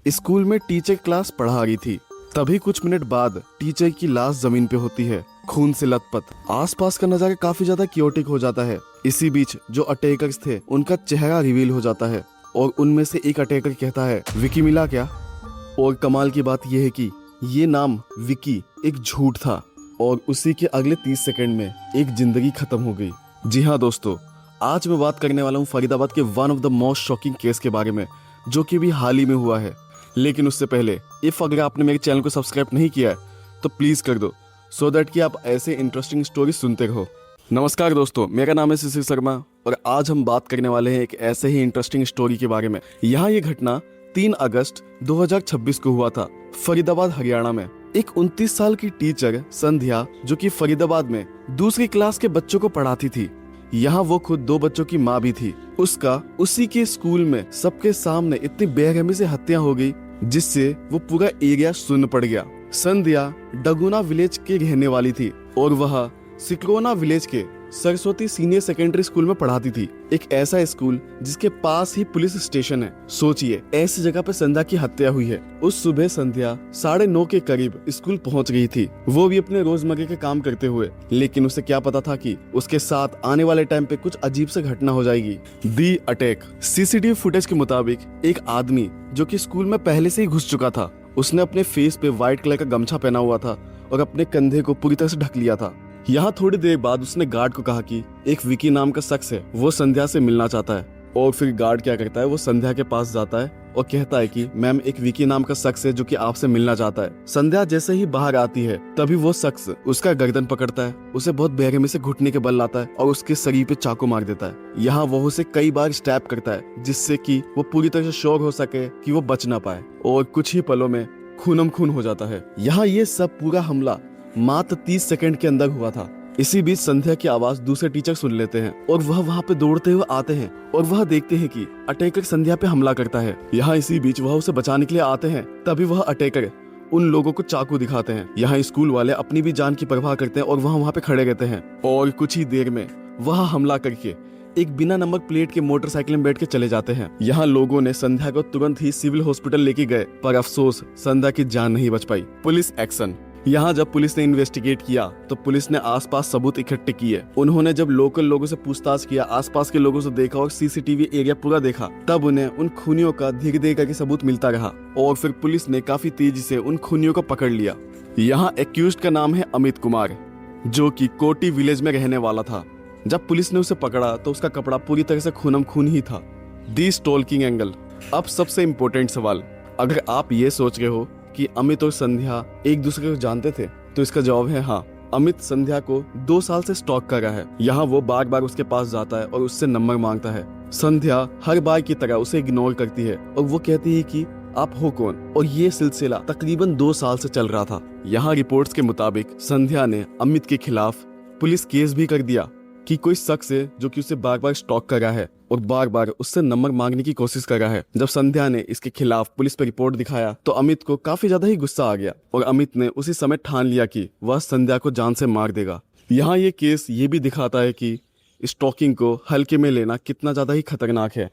School में teacher class पढ़ा रही थी। तभी कुछ मिनट बाद टीचर की लाश जमीन पे होती है, खून से लथपथ। आसपास का नजारा काफी ज्यादा क्योटिक हो जाता है। इसी बीच जो अटैकर्स थे उनका चेहरा रिवील हो जाता है और उनमें से एक अटैकर कहता है, विकी मिला क्या? और कमाल की बात यह है कि ये नाम विकी एक झूठ था और उसी के अगले 30 सेकंड में एक जिंदगी खत्म हो गई। जी हाँ दोस्तों, आज मैं बात करने वाला हूँ फरीदाबाद के one of the most shocking case के बारे में, जो कि भी हाल ही में हुआ है। लेकिन उससे पहले इफ अगर आपने मेरे चैनल को सब्सक्राइब नहीं किया है तो प्लीज कर दो, सो दैट कि आप ऐसे इंटरेस्टिंग स्टोरी सुनते रहो। नमस्कार दोस्तों, मेरा नाम है शिशिर शर्मा और आज हम बात करने वाले हैं एक ऐसे ही इंटरेस्टिंग स्टोरी के बारे में। यहाँ ये घटना 3 अगस्त 2026 को हुआ था, फरीदाबाद हरियाणा में। एक 29 साल की टीचर संध्या, जो कि फरीदाबाद में दूसरी क्लास के बच्चों को पढ़ाती थी। यहाँ वो खुद 2 बच्चों की माँ भी थी। उसका उसी के स्कूल में सबके सामने इतनी बेरहमी से हत्या हो गई जिससे वो पूरा एरिया सुन्न पड़ गया। संध्या डगुना विलेज के रहने वाली थी और वह सिक्रोना विलेज के सरस्वती सीनियर सेकेंडरी स्कूल में पढ़ाती थी, एक ऐसा स्कूल जिसके पास ही पुलिस स्टेशन है। सोचिए, ऐसी जगह पे संध्या की हत्या हुई है। उस सुबह संध्या 9:30 के करीब स्कूल पहुंच गई थी, वो भी अपने रोजमर्रा के काम करते हुए। लेकिन उसे क्या पता था कि उसके साथ आने वाले टाइम पे कुछ अजीब सी घटना हो जाएगी। दी अटैक। सीसीटीवी फुटेज के मुताबिक एक आदमी जो कि स्कूल में पहले से ही घुस चुका था, उसने अपने फेस पे व्हाइट कलर का गमछा पहना हुआ था और अपने कंधे को पूरी तरह से ढक लिया था। यहाँ थोड़ी देर बाद उसने गार्ड को कहा कि एक विकी नाम का शख्स है, वो संध्या से मिलना चाहता है। और फिर गार्ड क्या करता है, वो संध्या के पास जाता है और कहता है कि मैम, एक विकी नाम का शख्स है जो कि आपसे मिलना चाहता है। संध्या जैसे ही बाहर आती है तभी वो शख्स उसका गर्दन पकड़ता है, उसे बहुत बेरहमी से घुटने के बल लाता है और उसके शरीर पे चाकू मार देता है। यहाँ वो उसे कई बार स्टैब करता है जिससे कि वो पूरी तरह से श्योर हो सके कि वो बच ना पाए, और कुछ ही पलों में खूनम खून हो जाता है। यहाँ ये सब पूरा हमला मात्र 30 सेकंड के अंदर हुआ था। इसी बीच संध्या की आवाज दूसरे टीचर सुन लेते हैं और वह वहाँ पे दौड़ते हुए आते हैं और वह देखते हैं कि अटैकर संध्या पे हमला करता है। यहाँ इसी बीच वह उसे बचाने के लिए आते हैं, तभी वह अटैकर उन लोगों को चाकू दिखाते हैं। यहाँ स्कूल वाले अपनी भी जान की परवाह करते हैं और वहाँ पे खड़े रहते हैं। और कुछ ही देर में वह हमला करके एक बिना नंबर प्लेट के मोटरसाइकिल में बैठ के चले जाते हैं। यहाँ लोगों ने संध्या को तुरंत ही सिविल हॉस्पिटल लेके गए, पर अफसोस संध्या की जान नहीं बच पाई। Police action. यहाँ जब पुलिस ने इन्वेस्टिगेट किया तो पुलिस ने आसपास सबूत इकट्ठे किए। उन्होंने जब लोकल लोगों से पूछताछ किया, आसपास के लोगों से देखा और सीसीटीवी एरिया पूरा देखा, तब उन्हें उन खूनियों का धीरे धीरे करके सबूत मिलता रहा और फिर पुलिस ने काफी तेजी से उन खूनियों को पकड़ लिया। यहाँ एक्यूज्ड का नाम है अमित कुमार, जो कि कोटी विलेज में रहने वाला था। जब पुलिस ने उसे पकड़ा तो उसका कपड़ा पूरी तरह से खूनम खून ही था। दी स्टॉकिंग एंगल। अब सबसे इम्पोर्टेंट सवाल, अगर आप ये सोच रहे हो कि अमित और संध्या एक दूसरे को जानते थे, तो इसका जवाब है हाँ। अमित संध्या को 2 साल से स्टॉक कर रहा है। यहाँ वो बार बार उसके पास जाता है और उससे नंबर मांगता है। संध्या हर बार की तरह उसे इग्नोर करती है और वो कहती है कि आप हो कौन, और ये सिलसिला तकरीबन 2 साल से चल रहा था। यहाँ रिपोर्ट्स के मुताबिक संध्या ने अमित के खिलाफ पुलिस केस भी कर दिया कि कोई शख्स है जो कि उसे बार बार स्टॉक कर रहा है और बार बार उससे नंबर मांगने की कोशिश कर रहा है। जब संध्या ने इसके खिलाफ पुलिस पर रिपोर्ट दिखाया तो अमित को काफी ज्यादा ही गुस्सा आ गया और अमित ने उसी समय ठान लिया कि वह संध्या को जान से मार देगा। यहाँ ये केस ये भी दिखाता है कि स्टॉकिंग को हल्के में लेना कितना ज्यादा ही खतरनाक है।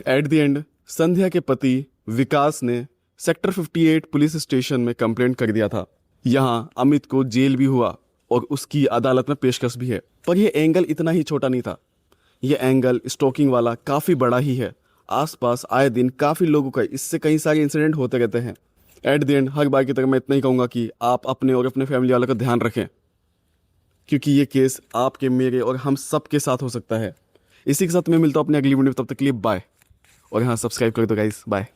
एट द एंड संध्या के पति विकास ने सेक्टर 58 पुलिस स्टेशन में कंप्लेंट कर दिया था। यहाँ अमित को जेल भी हुआ और उसकी अदालत में पेशकश भी है। पर यह एंगल इतना ही छोटा नहीं था, यह एंगल स्टॉकिंग वाला काफी बड़ा ही है। आसपास आए दिन काफी लोगों का इससे कई सारे इंसिडेंट होते रहते हैं। एट द एंड हर बार की तरह मैं इतना ही कहूंगा कि आप अपने और अपने फैमिली वालों का ध्यान रखें, क्योंकि ये केस आपके, मेरे और हम सब के साथ हो सकता है। इसी के साथ मैं मिलता हूँ अपने अगली वीडियो में, तब तक के लिए बाय। और हाँ, सब्सक्राइब कर दो गाइस, बाय।